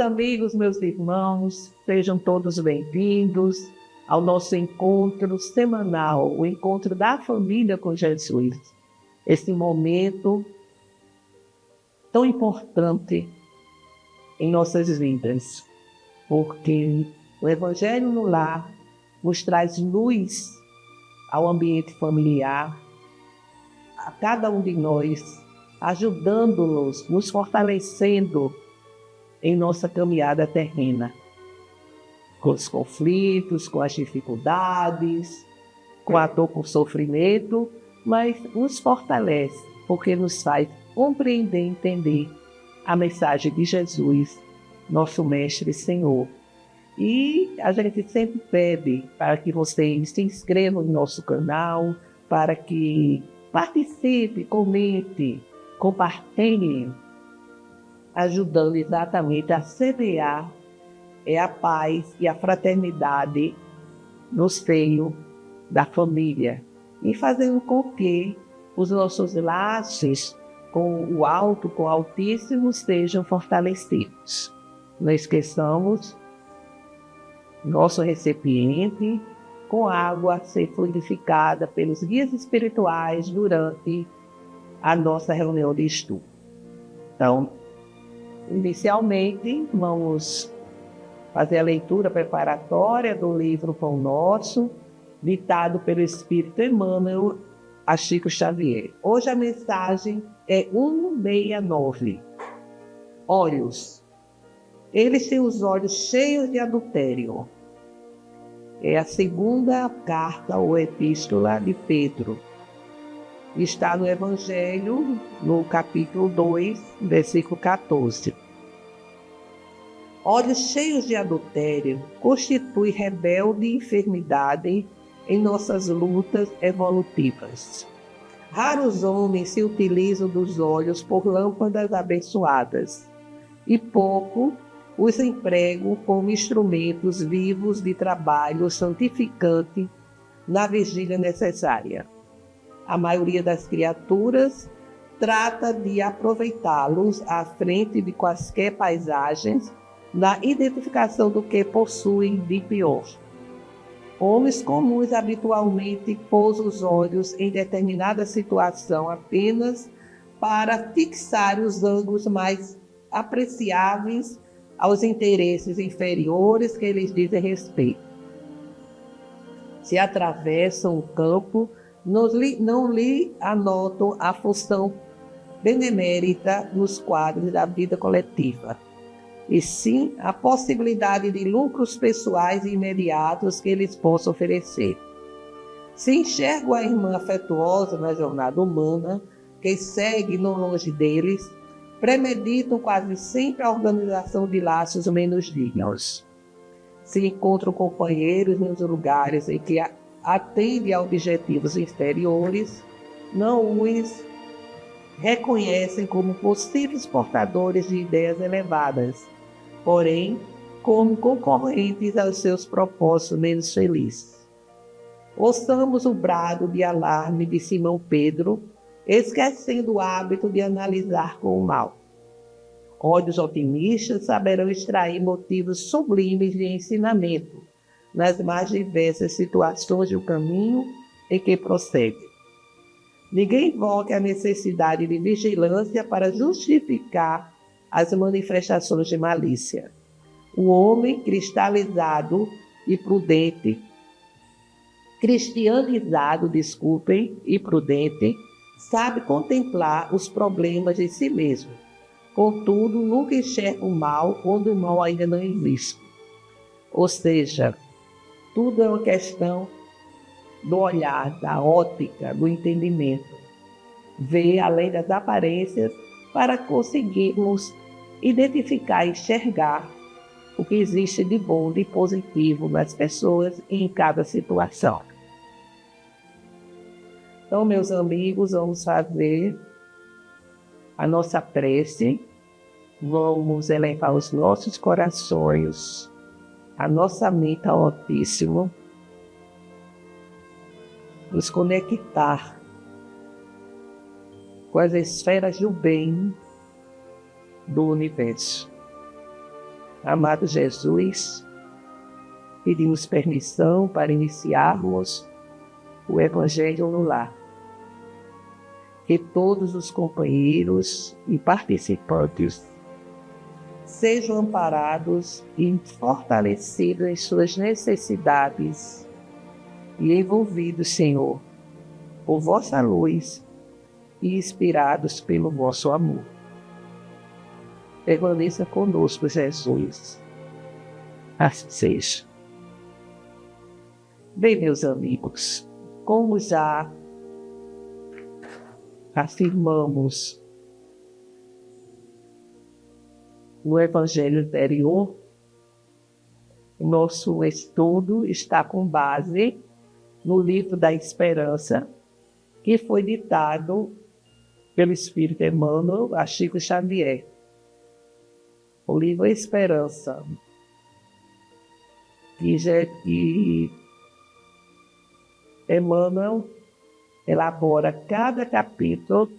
amigos, meus irmãos, sejam todos bem-vindos ao nosso encontro semanal, o encontro da família com Jesus. Esse momento tão importante em nossas vidas, porque o Evangelho no Lar nos traz luz ao ambiente familiar, a cada um de nós, ajudando-nos, nos fortalecendo em nossa caminhada terrena, com os conflitos, com as dificuldades, com a dor, com o sofrimento, mas nos fortalece, porque nos faz compreender e entender a mensagem de Jesus, nosso Mestre e Senhor. E a gente sempre pede para que vocês se inscrevam no nosso canal, para que participe, comente, compartilhe, ajudando exatamente a semear a paz e a fraternidade no seio da família e fazendo com que os nossos laços com o alto, com o Altíssimo, sejam fortalecidos. Não esqueçamos nosso recipiente com água a ser fluidificada pelos guias espirituais durante a nossa reunião de estudo. Então, inicialmente, vamos fazer a leitura preparatória do livro Pão Nosso, ditado pelo Espírito Emmanuel a Chico Xavier. Hoje a mensagem é 169. Olhos. Eles têm os olhos cheios de adultério. É a segunda carta ou epístola de Pedro. Está no Evangelho, no capítulo 2, versículo 14. Olhos cheios de adultério constitui rebelde enfermidade em nossas lutas evolutivas. Raros homens se utilizam dos olhos por lâmpadas abençoadas, e pouco os empregam como instrumentos vivos de trabalho santificante na vigília necessária. A maioria das criaturas trata de aproveitá-los à frente de quaisquer paisagens na identificação do que possuem de pior. Homens comuns habitualmente pousam os olhos em determinada situação apenas para fixar os ângulos mais apreciáveis aos interesses inferiores que lhes dizem respeito. Se atravessam o campo, não lhe anotam a função benemérita nos quadros da vida coletiva, e sim a possibilidade de lucros pessoais e imediatos que eles possam oferecer. Se enxergam a irmã afetuosa na jornada humana, que segue não longe deles, premeditam quase sempre a organização de laços menos dignos. Se encontram companheiros nos lugares em que atendem a objetivos exteriores, não os reconhecem como possíveis portadores de ideias elevadas, porém como concorrentes aos seus propósitos menos felizes. Ouçamos o brado de alarme de Simão Pedro, esquecendo o hábito de analisar com o mal. Olhos otimistas saberão extrair motivos sublimes de ensinamento nas mais diversas situações do caminho em que prossegue. Ninguém invoca a necessidade de vigilância para justificar as manifestações de malícia. O homem cristianizado e prudente, sabe contemplar os problemas de si mesmo. Contudo, nunca enxerga o mal quando o mal ainda não existe. Ou seja, tudo é uma questão do olhar, da ótica, do entendimento. Ver além das aparências para conseguirmos identificar e enxergar o que existe de bom, de positivo nas pessoas e em cada situação. Então, meus amigos, vamos fazer a nossa prece, vamos elevar os nossos corações, a nossa mente ao Altíssimo, nos conectar com as esferas do bem do universo. Amado Jesus, pedimos permissão para iniciarmos o Evangelho no lar. Que todos os companheiros e participantes sejam amparados e fortalecidos em suas necessidades e envolvidos, Senhor, por vossa luz e inspirados pelo vosso amor. Permaneça conosco, Jesus. Assim seja. Bem, meus amigos, como já afirmamos no Evangelho anterior, o nosso estudo está com base no livro da Esperança, que foi ditado pelo Espírito Emmanuel a Chico Xavier. O livro Esperança, que Emmanuel elabora cada capítulo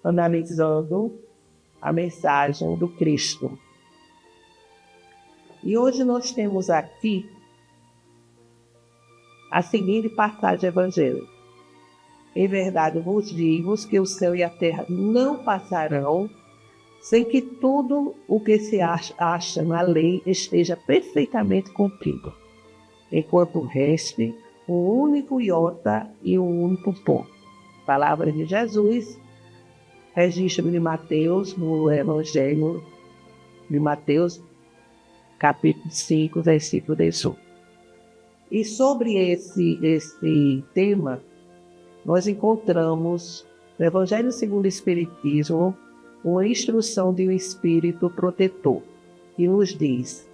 analisando a mensagem do Cristo. E hoje nós temos aqui a seguinte passagem evangélica. Em verdade vos digo que o céu e a terra não passarão sem que tudo o que se acha na lei esteja perfeitamente cumprido, enquanto reste um único iota e um único ponto. Palavra de Jesus, registro de Mateus, no Evangelho de Mateus, capítulo 5, versículo 18. E sobre esse tema, nós encontramos no Evangelho segundo o Espiritismo uma instrução de um Espírito protetor, que nos diz: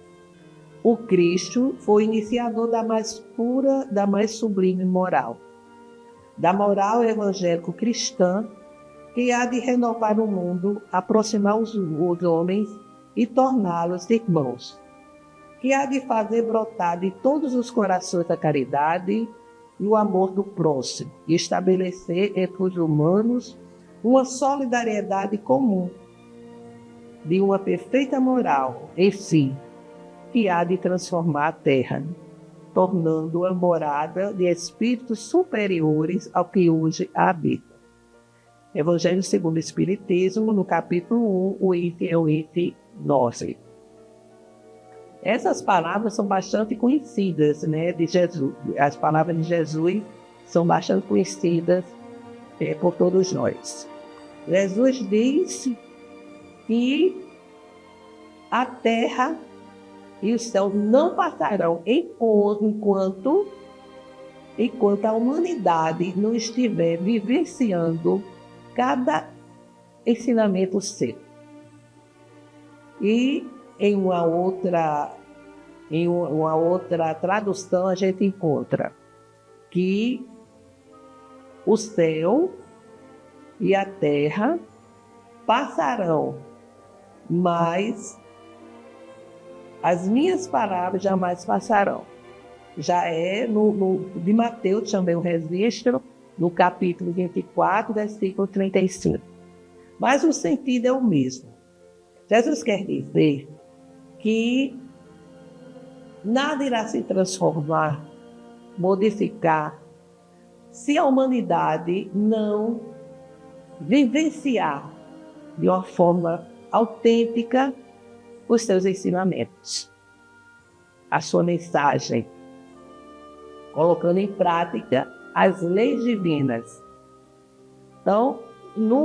o Cristo foi iniciador da mais pura, da mais sublime moral, da moral evangélico-cristã, que há de renovar o mundo, aproximar os homens e torná-los irmãos, que há de fazer brotar de todos os corações a caridade e o amor do próximo, e estabelecer entre os humanos uma solidariedade comum, de uma perfeita moral, enfim, que há de transformar a terra, tornando-a morada de espíritos superiores ao que hoje a habita. Evangelho segundo o Espiritismo, no capítulo 1, o item é o item 9. Essas palavras são bastante conhecidas, né, de Jesus. As palavras de Jesus são bastante conhecidas por todos nós. Jesus disse que a terra e o céu não passarão enquanto a humanidade não estiver vivenciando cada ensinamento seu. E em uma outra tradução a gente encontra que o céu e a terra passarão, mas as minhas palavras jamais passarão. Já é de Mateus também um registro, no capítulo 24, versículo 35. Mas o sentido é o mesmo. Jesus quer dizer que nada irá se transformar, modificar, se a humanidade não vivenciar de uma forma autêntica os seus ensinamentos, a sua mensagem, colocando em prática as leis divinas. Então,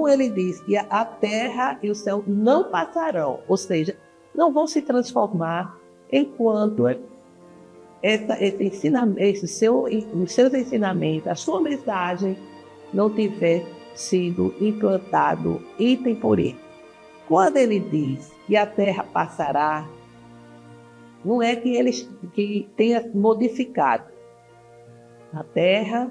ele diz que a terra e o céu não passarão, ou seja, não vão se transformar enquanto os seus ensinamentos, a sua mensagem não tiver sido implantado item por item. Quando ele diz que a terra passará, não é que tenha modificado. A terra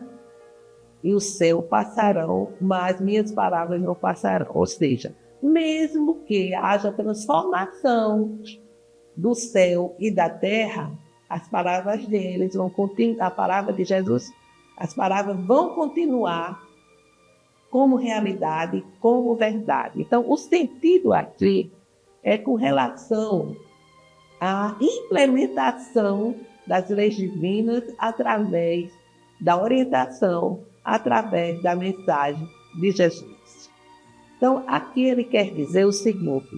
e o céu passarão, mas minhas palavras não passarão. Ou seja, mesmo que haja transformação do céu e da terra, as palavras deles vão continuar, a palavra de Jesus, as palavras vão continuar como realidade, como verdade. Então, o sentido aqui é com relação a implementação das leis divinas através da orientação, através da mensagem de Jesus. Então, aqui ele quer dizer o seguinte,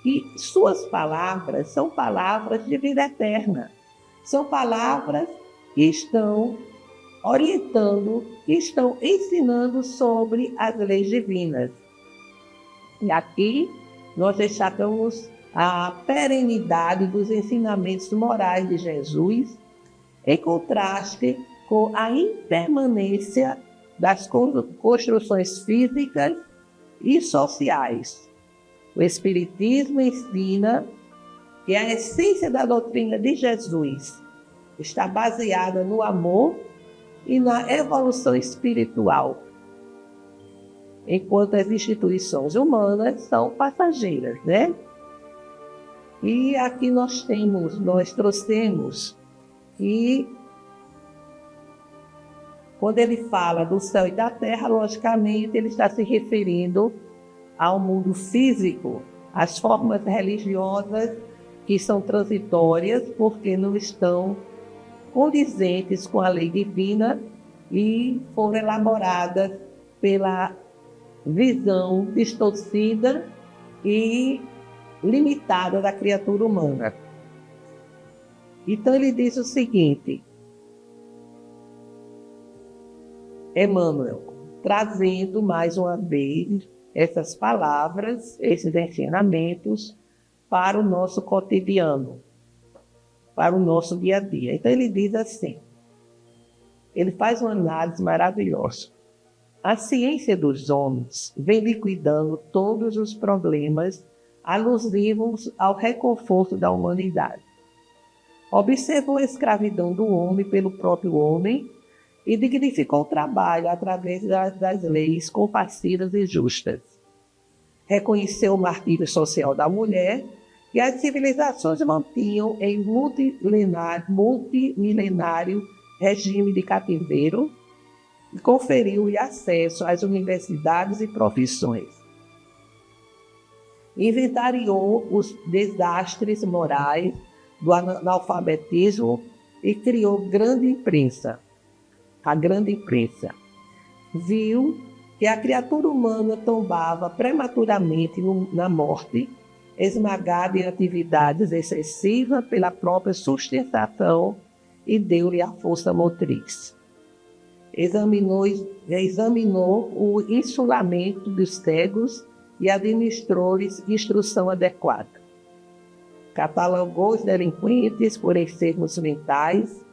que suas palavras são palavras de vida eterna. São palavras que estão orientando, que estão ensinando sobre as leis divinas. E aqui nós destacamos a perenidade dos ensinamentos morais de Jesus, em contraste com a impermanência das construções físicas e sociais. O Espiritismo ensina que a essência da doutrina de Jesus está baseada no amor e na evolução espiritual, enquanto as instituições humanas são passageiras, né? E aqui nós trouxemos que quando ele fala do céu e da terra, logicamente ele está se referindo ao mundo físico, às formas religiosas que são transitórias porque não estão condizentes com a lei divina e foram elaboradas pela visão distorcida e limitada da criatura humana. Então ele diz o seguinte, Emmanuel, trazendo mais uma vez essas palavras, esses ensinamentos para o nosso cotidiano, para o nosso dia a dia. Então ele diz assim, ele faz uma análise maravilhosa. A ciência dos homens vem liquidando todos os problemas alusivos ao reconforto da humanidade. Observou a escravidão do homem pelo próprio homem e dignificou o trabalho através das leis compassivas e justas. Reconheceu o martírio social da mulher que as civilizações mantinham em multimilenário regime de cativeiro e conferiu-lhe acesso às universidades e profissões. Inventariou os desastres morais do analfabetismo e criou a grande imprensa. Viu que a criatura humana tombava prematuramente na morte, esmagada em atividades excessivas pela própria sustentação e deu-lhe a força motriz. Examinou o insulamento dos cegos e administrou-lhes instrução adequada. Catalogou os delinquentes por enfermos mentais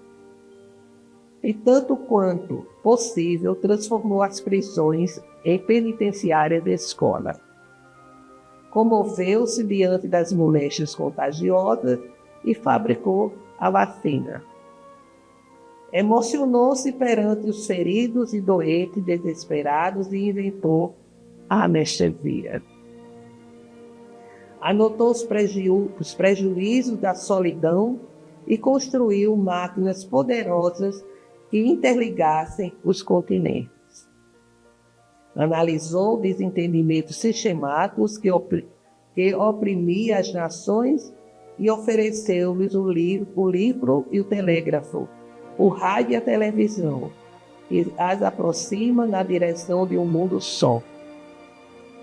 e, tanto quanto possível, transformou as prisões em penitenciárias de escola. Comoveu-se diante das moléstias contagiosas e fabricou a vacina. Emocionou-se perante os feridos e doentes desesperados e inventou a anestesia. Anotou os prejuízos da solidão e construiu máquinas poderosas que interligassem os continentes. Analisou desentendimentos sistemáticos que oprimia as nações e ofereceu-lhes o livro e o telégrafo, o rádio e a televisão, que as aproxima na direção de um mundo só.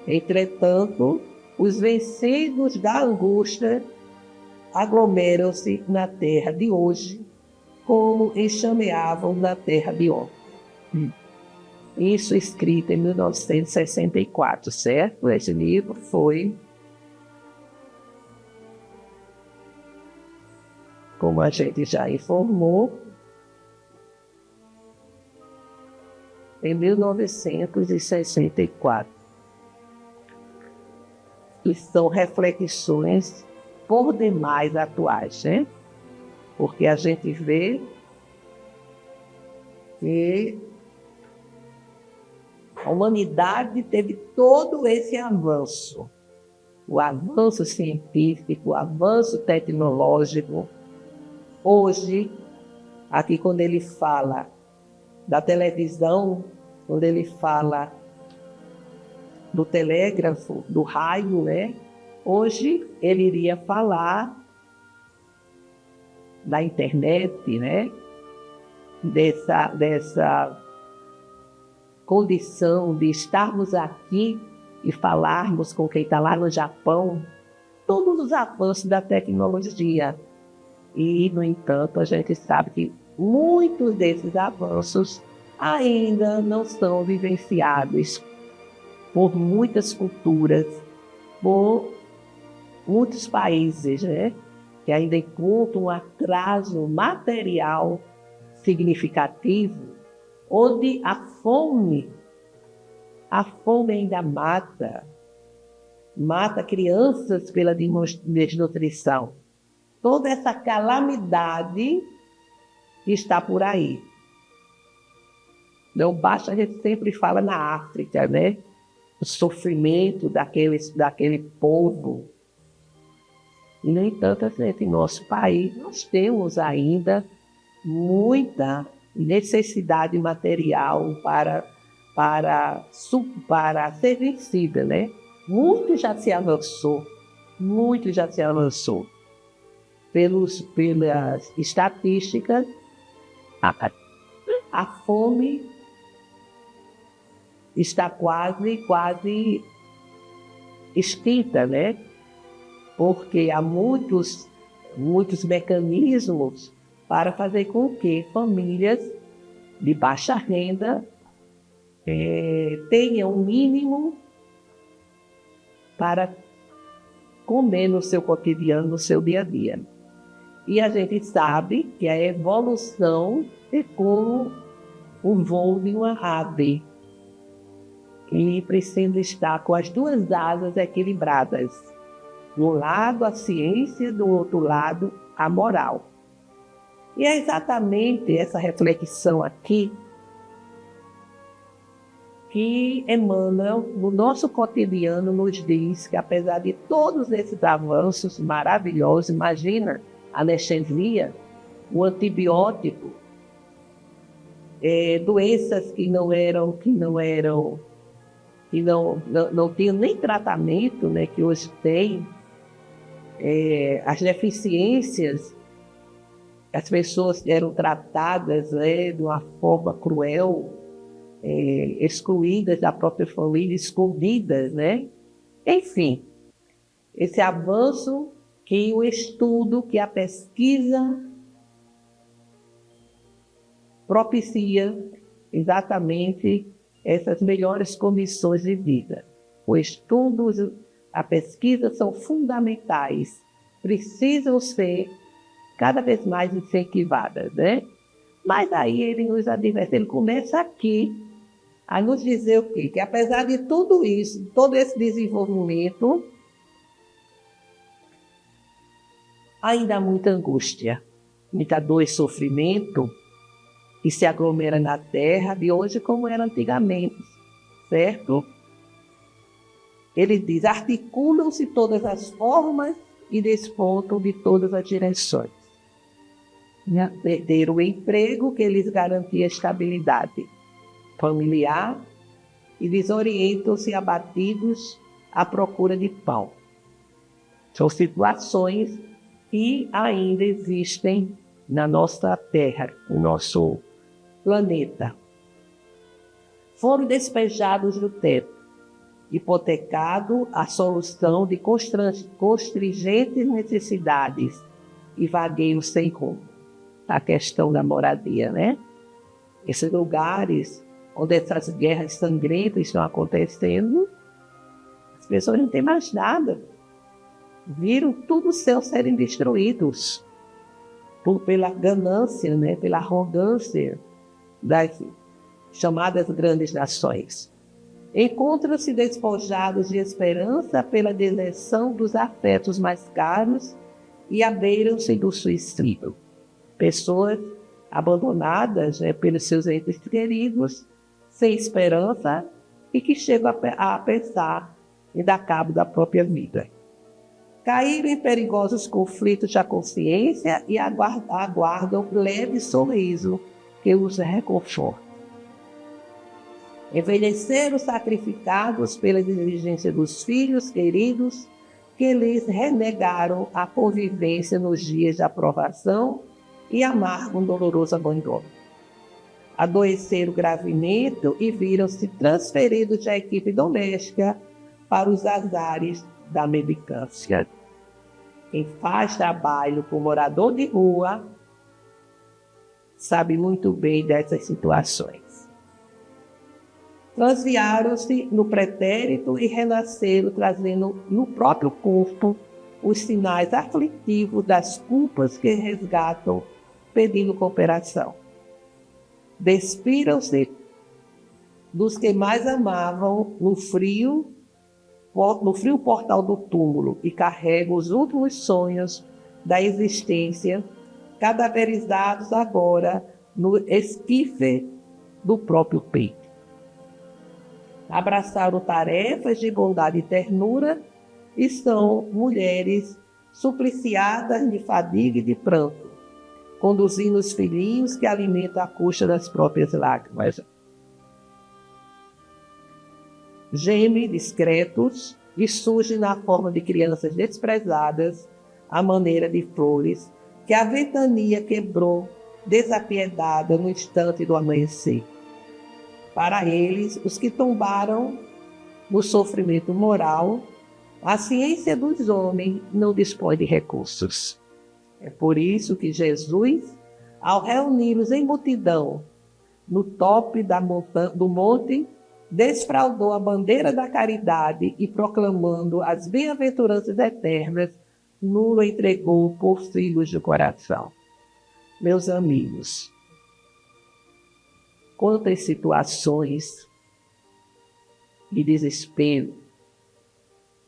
Entretanto, os vencidos da angústia aglomeram-se na terra de hoje, como enxameavam na terra de ontem. Isso escrito em 1964, certo? Esse livro foi, como a gente já informou, em 1964. E são reflexões por demais atuais, né? Porque a gente vê que a humanidade teve todo esse avanço, o avanço científico, o avanço tecnológico. Hoje, aqui quando ele fala da televisão, quando ele fala do telégrafo, do raio, né? Hoje ele iria falar da internet, né? Dessa condição de estarmos aqui e falarmos com quem está lá no Japão, todos os avanços da tecnologia. E, no entanto, a gente sabe que muitos desses avanços ainda não são vivenciados por muitas culturas, por muitos países, né? Que ainda encontram um atraso material significativo, onde a fome ainda mata crianças pela desnutrição. Toda essa calamidade está por aí. Não basta, a gente sempre fala na África, né? O sofrimento daquele povo. E, no entanto, em nosso país, nós temos ainda muita necessidade material para ser vencida, né? Muito já se avançou. Pelas estatísticas, a fome está quase extinta, né? Porque há muitos mecanismos para fazer com que famílias de baixa renda tenham o mínimo para comer no seu cotidiano, no seu dia a dia. E a gente sabe que a evolução é como o voo de uma ave, que precisa estar com as duas asas equilibradas. De um lado a ciência, do outro lado a moral. E é exatamente essa reflexão aqui que Emmanuel, no nosso cotidiano, nos diz que, apesar de todos esses avanços maravilhosos, imagina a anestesia, o antibiótico, doenças que não tinham nem tratamento, né, que hoje tem, as deficiências, as pessoas eram tratadas, né, de uma forma cruel, excluídas da própria família, escondidas, né? Enfim, esse avanço que o estudo, que a pesquisa propicia exatamente essas melhores condições de vida. O estudo, a pesquisa são fundamentais, precisam ser cada vez mais incentivadas, né? Mas aí ele nos adverte, ele começa aqui a nos dizer o quê? Que apesar de tudo isso, todo esse desenvolvimento, ainda há muita angústia, muita dor e sofrimento que se aglomera na terra de hoje como era antigamente, certo? Ele diz, articulam-se todas as formas e despontam de todas as direções. Perderam o emprego que lhes garantia estabilidade familiar e desorientam-se abatidos à procura de pão. São situações que ainda existem na nossa terra, no nosso planeta. Foram despejados do teto, hipotecado a solução de constringentes necessidades e vagueios sem rumo. A questão da moradia, né? Esses lugares onde essas guerras sangrentas estão acontecendo, as pessoas não têm mais nada. Viram tudo os céus serem destruídos pela ganância, né? Pela arrogância das chamadas grandes nações. Encontram-se despojados de esperança pela deserção dos afetos mais caros e abeiram-se do suicídio. Pessoas abandonadas, né, pelos seus entes queridos, sem esperança e que chegam a pensar em dar cabo da própria vida. Caíram em perigosos conflitos da consciência e aguardam um leve sorriso que os reconforta. Envelheceram sacrificados pela exigência dos filhos queridos que lhes renegaram a convivência nos dias de aprovação e amargo um doloroso abandono. Adoeceram gravemente e viram-se transferidos da equipe doméstica para os azares da mendicância. Quem faz trabalho com morador de rua sabe muito bem dessas situações. Transviaram-se no pretérito e renasceram, trazendo no próprio corpo os sinais aflitivos das culpas que resgatam, pedindo cooperação. Despiram-se dos que mais amavam no frio portal do túmulo e carregam os últimos sonhos da existência, cadaverizados agora no esquife do próprio peito. Abraçaram tarefas de bondade e ternura e são mulheres supliciadas de fadiga e de pranto, conduzindo os filhinhos que alimentam à custa das próprias lágrimas. Gemem discretos e surgem na forma de crianças desprezadas, à maneira de flores que a ventania quebrou desapiedada no instante do amanhecer. Para eles, os que tombaram no sofrimento moral, a ciência dos homens não dispõe de recursos. É por isso que Jesus, ao reuni-los em multidão, no tope do monte, desfraldou a bandeira da caridade e, proclamando as bem-aventuranças eternas, nulo entregou por filhos do coração. Meus amigos, quantas situações de desespero,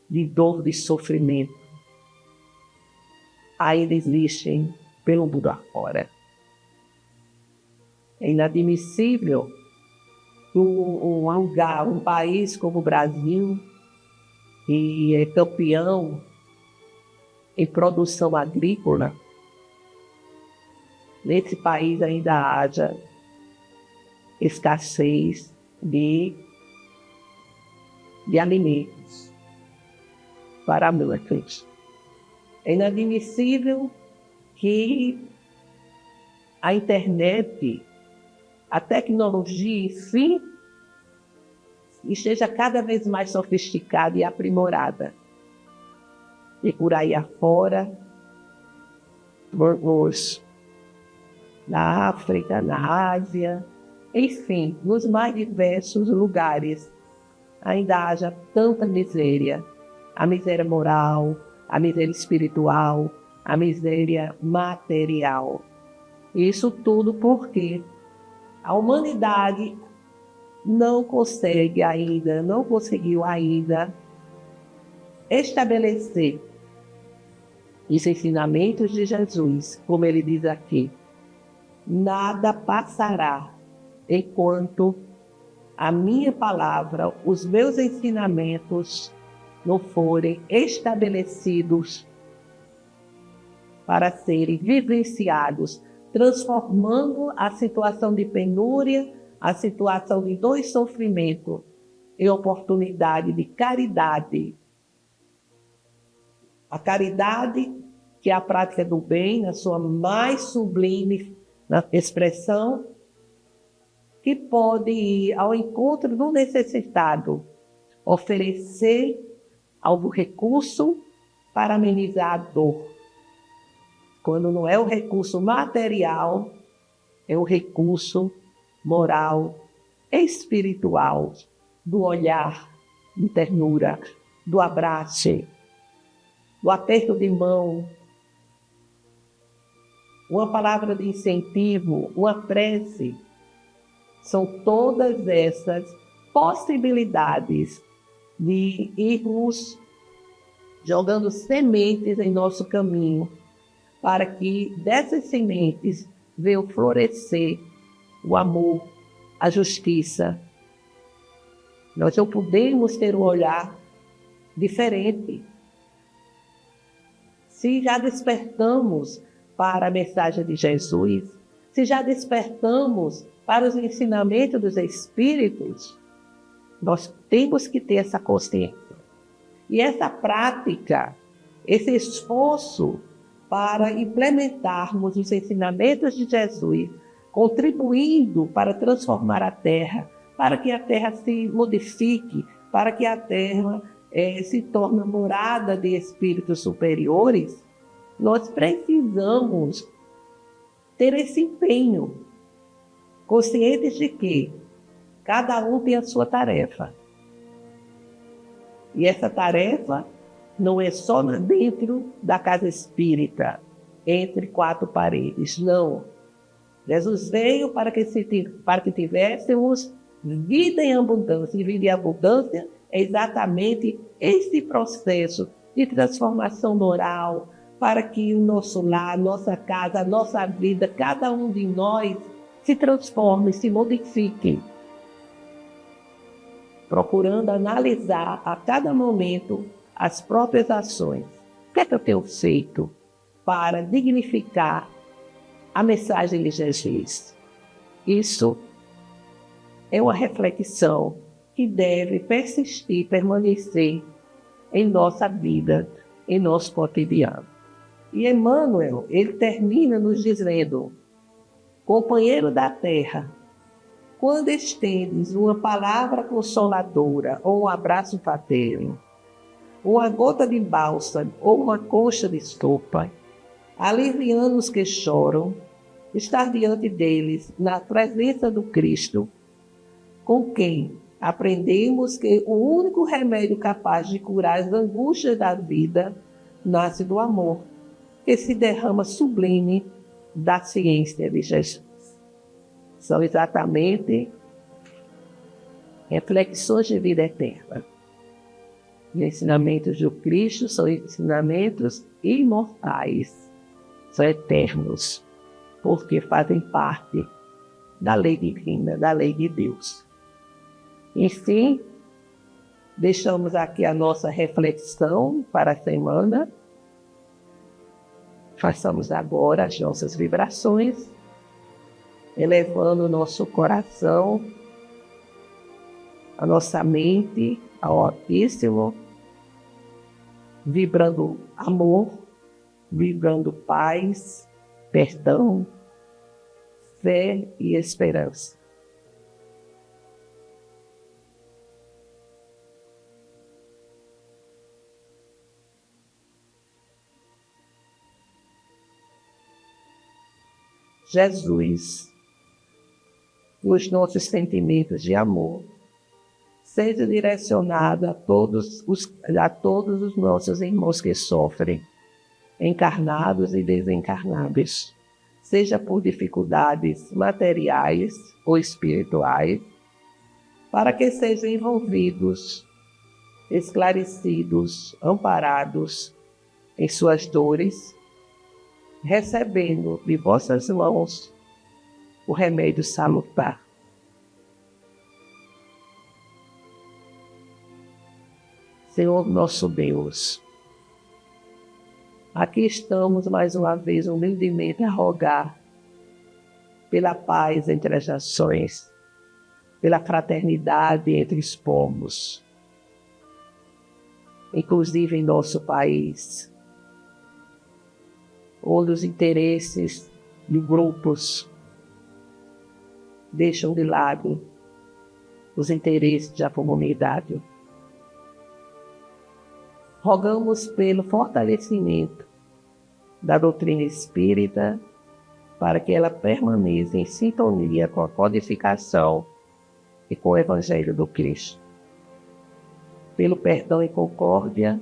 de dor, de sofrimento ainda existem pelo mundo afora. É inadmissível um país como o Brasil, que é campeão em produção agrícola, nesse país ainda haja escassez de alimentos para muitos. É inadmissível que a internet, a tecnologia em si, esteja cada vez mais sofisticada e aprimorada. E por aí afora, na África, na Ásia, enfim, nos mais diversos lugares, ainda haja tanta miséria, a miséria moral, a miséria espiritual, a miséria material. Isso tudo porque a humanidade não conseguiu ainda estabelecer os ensinamentos de Jesus, como ele diz aqui: nada passará enquanto a minha palavra, os meus ensinamentos não forem estabelecidos para serem vivenciados, transformando a situação de penúria, a situação de dor e sofrimento em oportunidade de caridade. A caridade, que é a prática do bem, na sua mais sublime expressão, que pode ir ao encontro do necessitado, oferecer algum recurso para amenizar a dor. Quando não é o recurso material, é o recurso moral, espiritual, do olhar, de ternura, do abraço, do aperto de mão, uma palavra de incentivo, uma prece. São todas essas possibilidades de irmos jogando sementes em nosso caminho, para que dessas sementes venham florescer o amor, a justiça. Nós não podemos ter um olhar diferente. Se já despertamos para a mensagem de Jesus, se já despertamos para os ensinamentos dos Espíritos, nós temos que ter essa consciência. E essa prática, esse esforço para implementarmos os ensinamentos de Jesus, contribuindo para transformar a terra, para que a terra se modifique, para que a terra se torne morada de espíritos superiores, nós precisamos ter esse empenho, conscientes de que cada um tem a sua tarefa. E essa tarefa não é só dentro da casa espírita, entre quatro paredes, não. Jesus veio para que tivéssemos vida em abundância. E vida em abundância é exatamente esse processo de transformação moral, para que o nosso lar, nossa casa, a nossa vida, cada um de nós se transforme, se modifique, procurando analisar a cada momento as próprias ações. O que é que eu tenho feito para dignificar a mensagem de Jesus? Isso é uma reflexão que deve persistir, permanecer em nossa vida, em nosso cotidiano. E Emmanuel, ele termina nos dizendo: companheiro da terra, quando estendes uma palavra consoladora ou um abraço fraterno, uma gota de bálsamo ou uma concha de estopa, aliviando os que choram, estar diante deles, na presença do Cristo, com quem aprendemos que o único remédio capaz de curar as angústias da vida nasce do amor, que se derrama sublime da ciência de Jesus. São exatamente reflexões de vida eterna. Os ensinamentos do Cristo são ensinamentos imortais, são eternos, porque fazem parte da lei divina, da lei de Deus. Enfim, deixamos aqui a nossa reflexão para a semana. Façamos agora as nossas vibrações, elevando o nosso coração, a nossa mente ao Altíssimo, vibrando amor, vibrando paz, perdão, fé e esperança. Jesus, os nossos sentimentos de amor sejam direcionados a todos os nossos irmãos que sofrem, encarnados e desencarnados, seja por dificuldades materiais ou espirituais, para que sejam envolvidos, esclarecidos, amparados em suas dores, recebendo de vossas mãos o remédio salutar. Senhor nosso Deus, aqui estamos mais uma vez humildemente a rogar pela paz entre as nações, pela fraternidade entre os povos, inclusive em nosso país, onde os interesses de grupos deixam de lado os interesses da comunidade. Rogamos pelo fortalecimento da doutrina espírita para que ela permaneça em sintonia com a codificação e com o Evangelho do Cristo. Pelo perdão e concórdia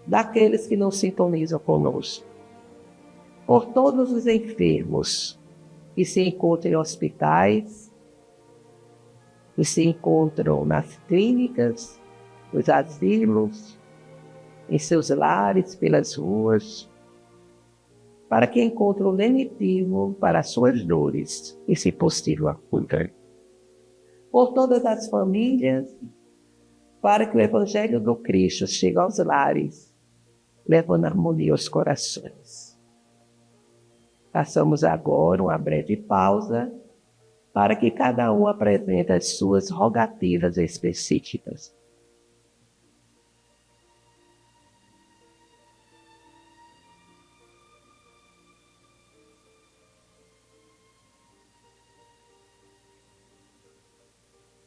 daqueles que não sintonizam conosco. Por todos os enfermos que se encontram em hospitais, que se encontram nas clínicas, nos asilos, em seus lares, pelas ruas, para que encontrem o lenitivo para as suas dores e, se possível, a cura. Por todas as famílias, para que o Evangelho do Cristo chegue aos lares, levando harmonia aos corações. Façamos agora uma breve pausa para que cada um apresente as suas rogativas específicas.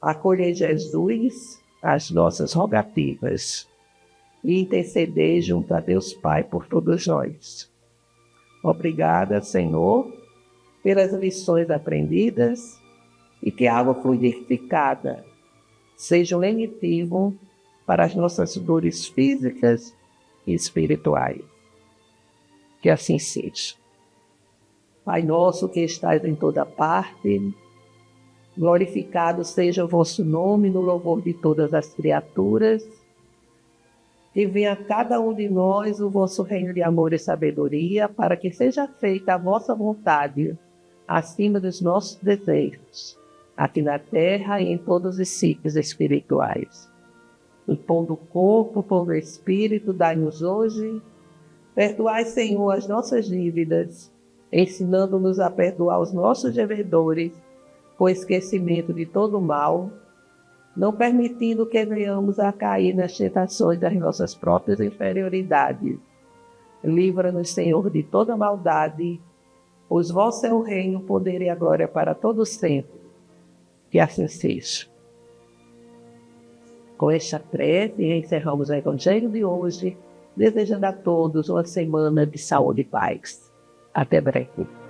Acolhei, Jesus, as nossas rogativas e interceder junto a Deus Pai por todos nós. Obrigada, Senhor, pelas lições aprendidas e que a água fluidificada seja um lenitivo para as nossas dores físicas e espirituais. Que assim seja. Pai nosso que estais em toda parte, glorificado seja o vosso nome no louvor de todas as criaturas. Que venha a cada um de nós o vosso reino de amor e sabedoria, para que seja feita a vossa vontade, acima dos nossos desejos, aqui na terra e em todos os ciclos espirituais. O pão do corpo, o pão do espírito, dai-nos hoje. Perdoai, Senhor, as nossas dívidas, ensinando-nos a perdoar os nossos devedores, com esquecimento de todo o mal, não permitindo que venhamos a cair nas tentações das nossas próprias inferioridades. Livra-nos, Senhor, de toda maldade, pois vosso é o reino, o poder e a glória para todos sempre. Que assim seja. Com esta prece, encerramos o Evangelho de hoje, desejando a todos uma semana de saúde e paz. Até breve.